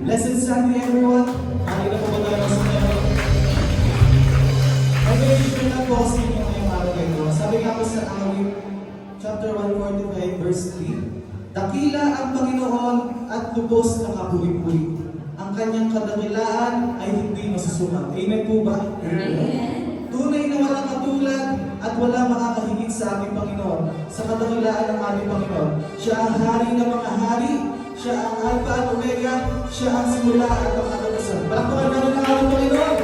Blessed Sunday, everyone. Ay na po ba tayo sa tayo? Mag-share na po sa inyo ngayong araw na ito. Sabi nga po sa awit, chapter 145, verse 3, dakila ang Panginoon at lubos na kapuri-puri. Ang kanyang kadakilaan ay hindi masusukat. Amen po ba? Amen. Tunay na walang katulad at walang makakahigit sa ating Panginoon, sa kadakilaan ng ating Panginoon. Siya ang hari ng mga hari, siya ang Alpha at Omega, siya ang simula at ang katapusan. Palakpakan natin ang ating Panginoon!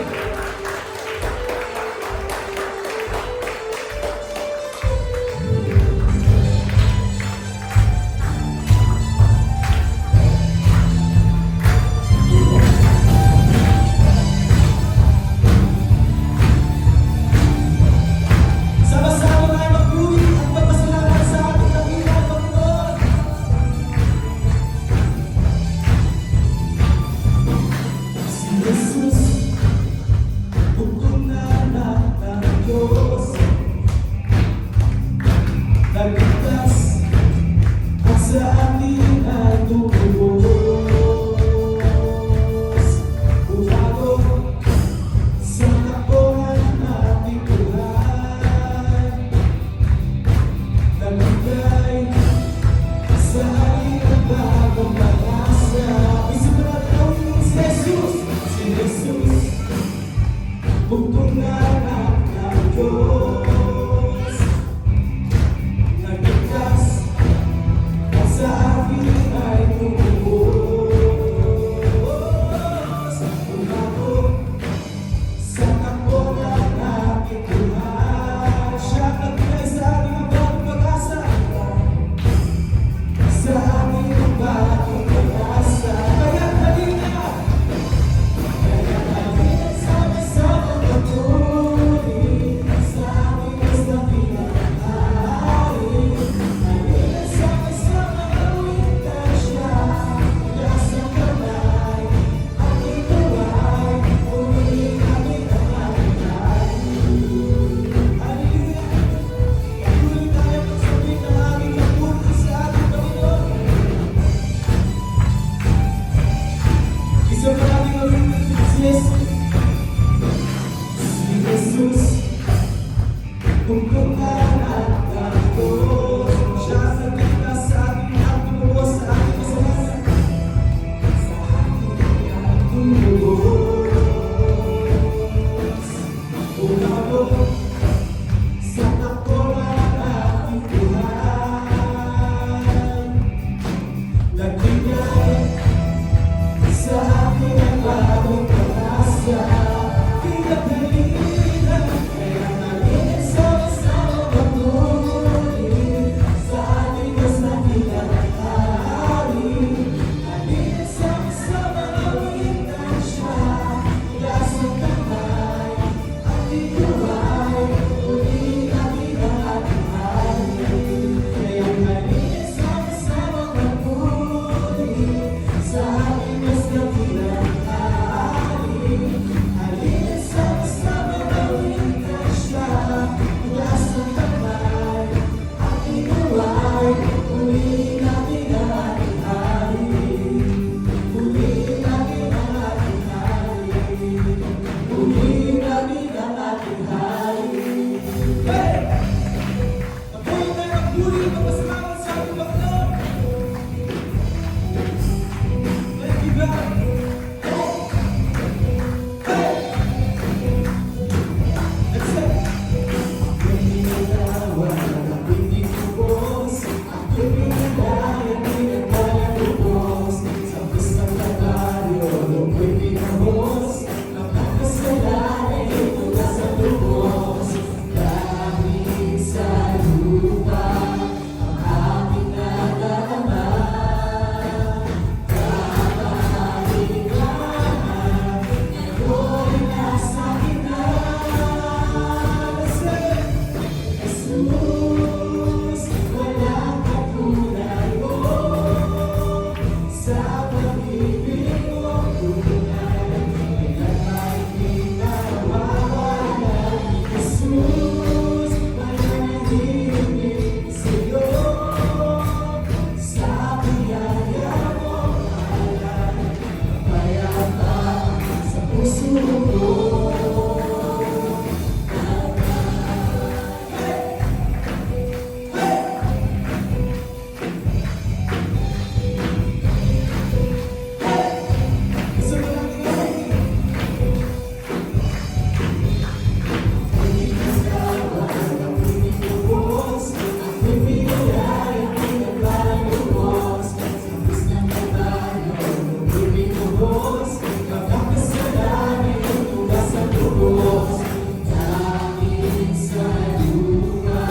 Diyos, mga kasalanan iyong tugas sa lubos. Dahil sa lupa,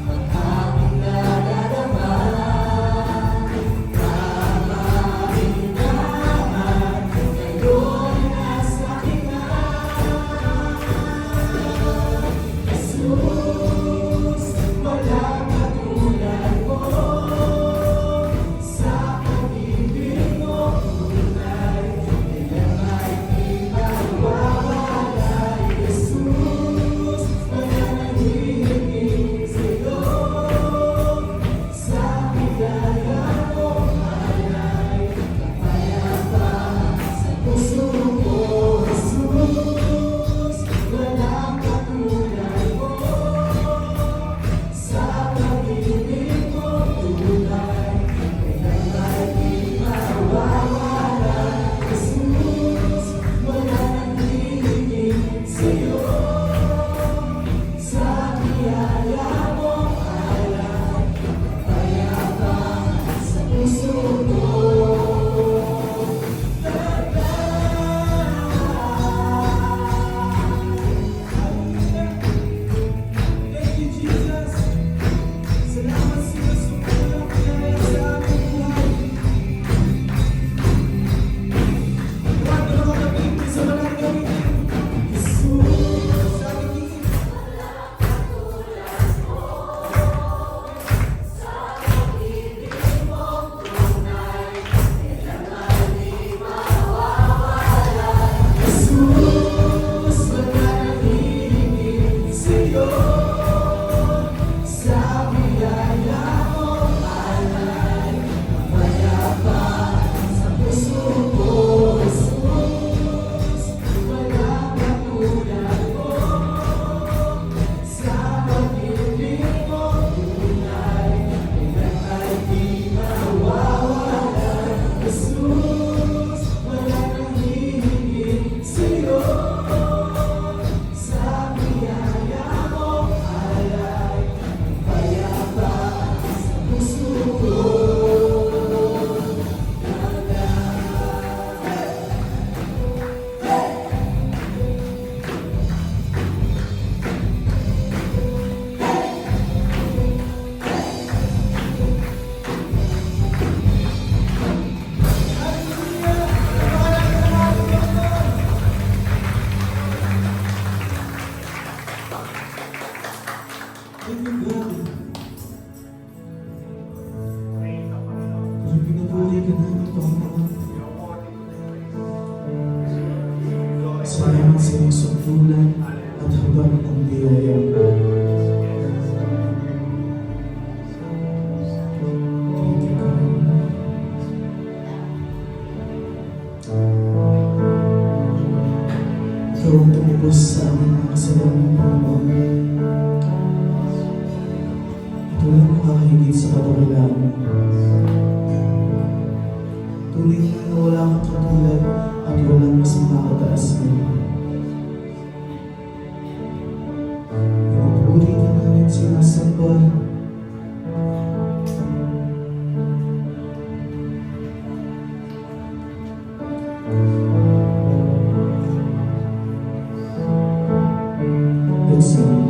ang aming nararamdaman. Maraming naman, ngayon nasa akin Jesus, walang katulad mo. Sa pag-ibig mo, tunay, kailan ay di mawawala. Jesus, mananahimik sa'yo. Sa biyaya mo, alay, kapayapa sa puso ko. Jesus, walang katulad mo. Sa pag-ibig mo, tunay, kailan ay di mawawala. Jesus, mananahimik sa'yo. Sa biyaya mo, alay, kapayapa sa puso ko. Thank you, Jesus. Salamat sa sumulang kaya sa aming buhay. Huwag na mga kapitid sa walang gamitin. Jesus, sa aking Jesus, mananahimik sa'yo. Sa biyaya mo, alay, kapayapa sa puso ko. Jesus, walang katulad mo. Sa pag-ibig mo, tunay, kailan ay di mawawala. Jesus, mananahimik sa'yo. Sa biyaya mo, alay, kapayapa sa puso ko. Thank you, God. Kung pinupuli ka namin, Panginoon. Salamat sa iyong sumpulan at habang ng biyaya mo. Thank you, God. Ikaw ang tumubos sa aming mga kasalanan, Panginoon. At walang makakahigit sa kadakilaan mo. Tunay na wala kang katulad at walang mas makakataas mo. Pinupuri ka namin sinasamba. Let's sing.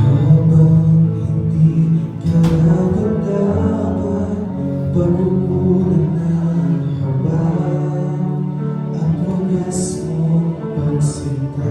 Habang hindi ka naramdaman, pagkukulan ng habang at wagas mong pagsinta.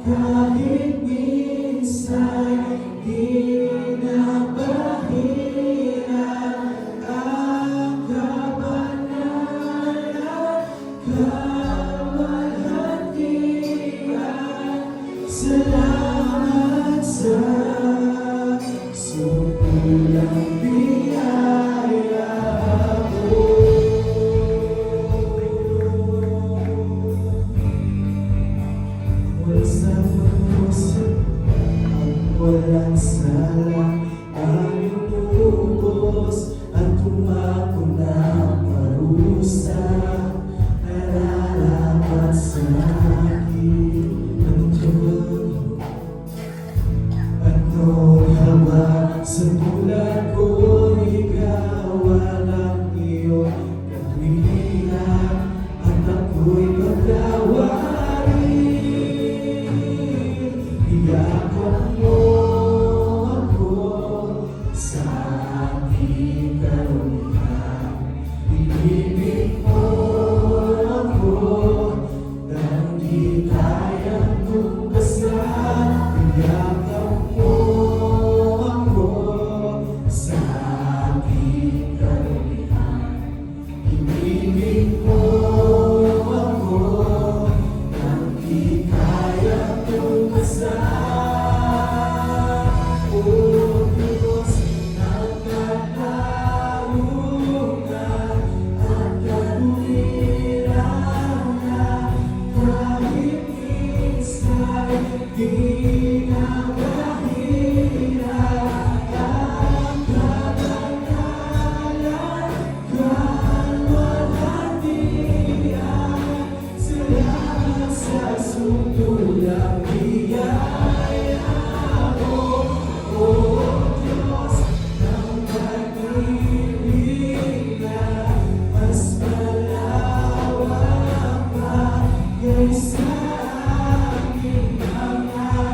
kahit minsan di na bahira ang kabanalan, kamalhatian. Salamat sa supulang biyaya mo. Mula sa puso at walang salang aming lubos at tumako ng parusa. Nararapat sa akin ano haba sa tulad ko, ikaw ang iyong katwiran at ako'y pagkawarin. Iyakap mo ako sa aking karumihan, inibig mo ako nang di kayang tumpasan. Iyakap mo ako sa aking karumihan, inibig mo ako nang di kayang tumpasan. O Diyos ng katarungan at katwiran, kahit minsan di na bahira ang kabanalan, kamalhatian. Salamat sa sutulang biyaya mo, O Diyos ng pag-ibig na mas malawak pa kaysa aking mga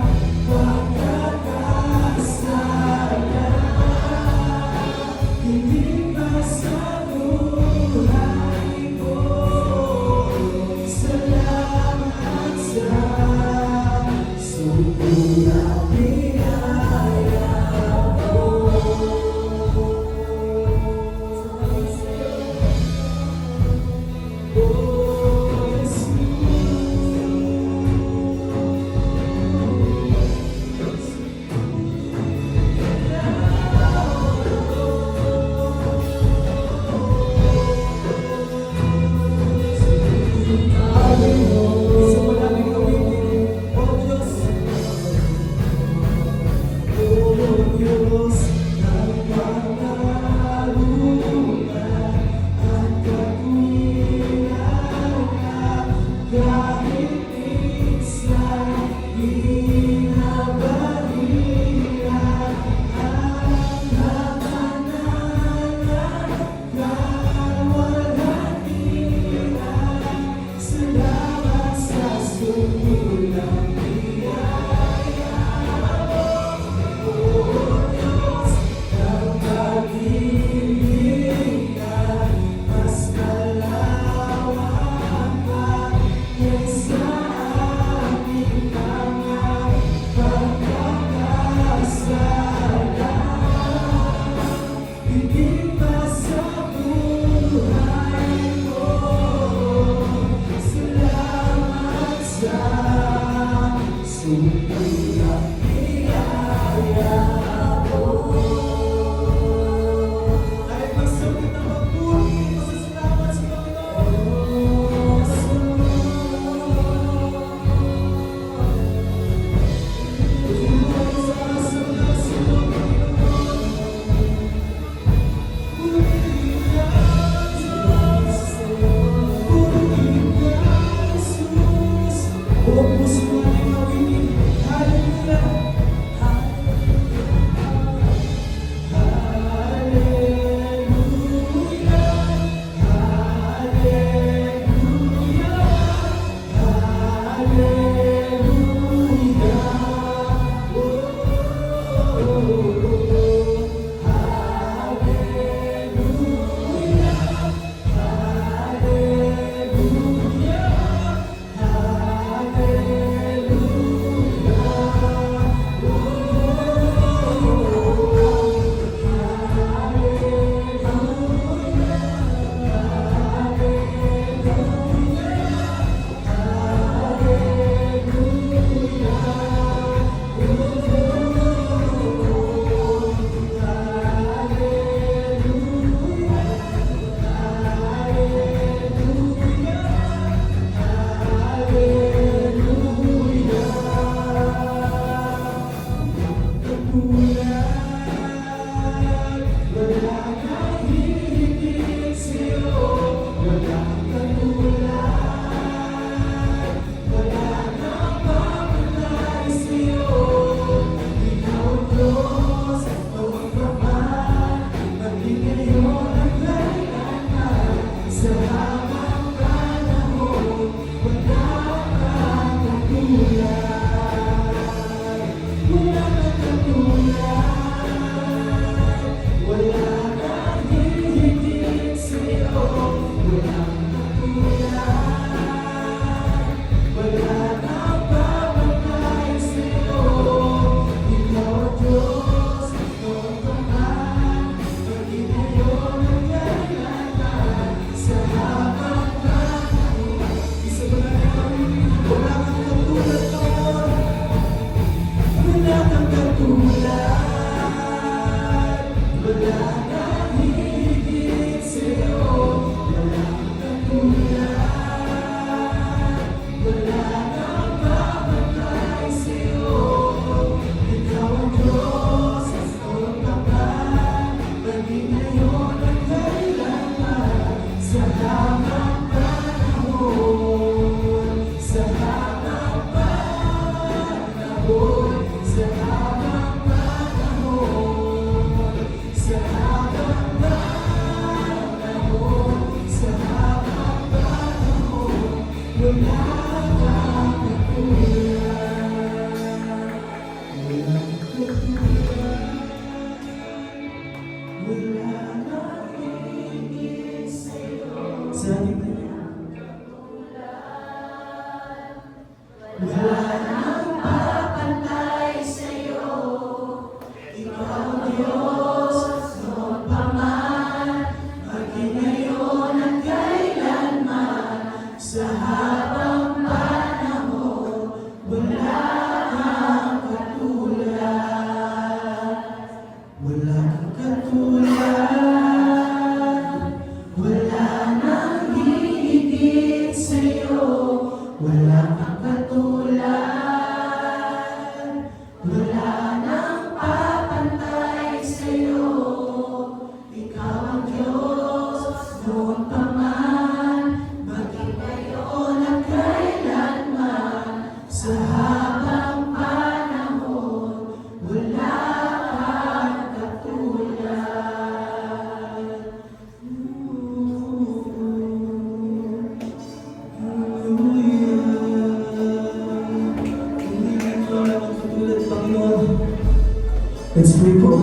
Let's pray po.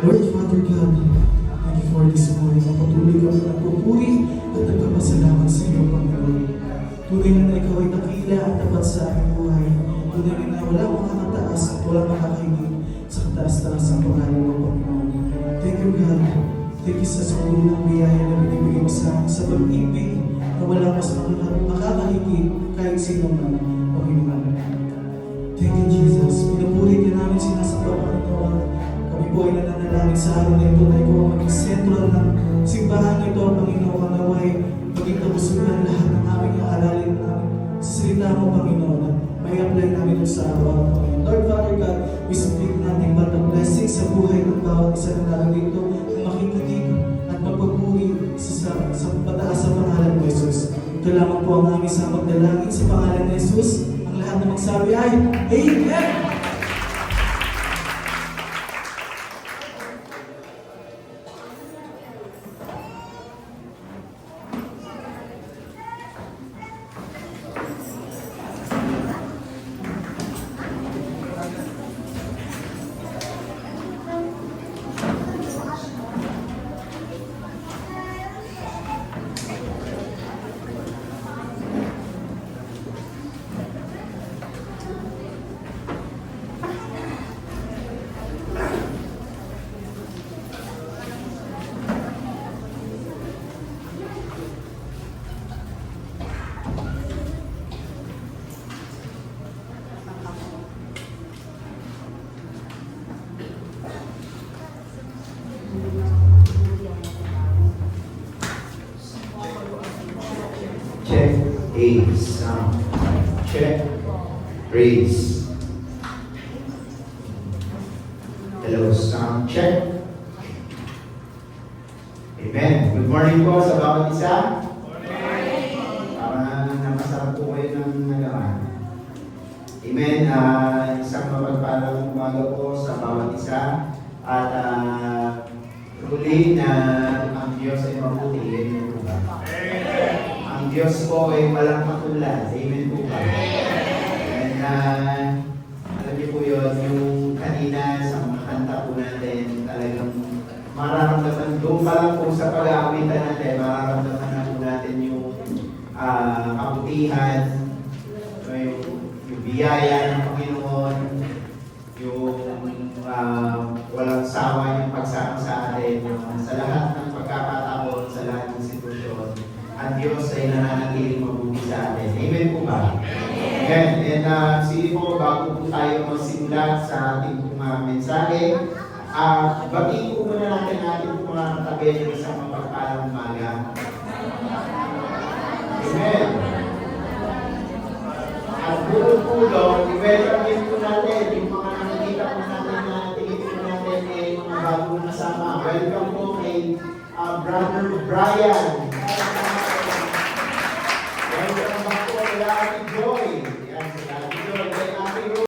Lord Father God, thank you for this morning. Patuloy kami nagpupuri at nagpapasalamat sa iyo, Panginoon. Tunay na ikaw ay dakila at tapat sa aming buhay. Tunay na wala makakataas at wala makakahigit sa kataas-taas ang pangalan mo, Panginoon. Thank you, God. Thank you sa siguro ng biyaya na binibigay mo sa amin sa pag-ibig na wala mas makakahigit kahit sino man, Panginoon. Thank you, Jesus. Pinupuri ka namin sinasamba, Panginoon. Kami po ay nananalangin sa araw na ito na ikaw ang maging sentro ng simbahan na ito, Panginoon. Naway maging kabusugan lahat ng aming aralin namin sa salita mo, Panginoon. At may apply namin ito sa araw, Panginoon. Lord Father God, we speak natin ba ng blessing sa buhay ng bawat isa na naroon dito na makikinig at magpapuri sa pataas sa pangalan mo, Jesus. Ito lamang po ang aming sa magdalangin sa pangalan ni Jesus. Ang lahat na magsabi ay Amen! Check, A, sound. Check, raise. Hello, sound check. Amen. Good morning po sa bawat isa. Para napasarap po kayo ng nagawa. Amen. Isang mapagpalang umaga po sa bawat isa. At huli na ang Diyos ay mabuti. Amen po ba? Ang Diyos po ay walang katulad. Amen po ba? And alam niyo po yun, yung kanina sa mga kanta po natin, talagang mararamdaman, doon pa lang po sa pag-aawitan natin, mararamdaman na po natin yung kabutihan, yung biyaya ng Panginoon, yung walang sawa yung pagsama sa atin, sa lahat ng pagkakataon, sa lahat ng sitwasyon. Ang Diyos ay nananatiling mabuti sa atin. Amen po ba? Amen. And sige po, bago po tayo magsimula sa ating mensahe, batiin po muna natin ating mga katabi ng isang mapagpalang umaga. Amen. At pulo-pulo, i-welcome din po natin yung mga nakikita po natin na tingin po natin ay mga bagong kasama. Welcome po kay Brother Brian.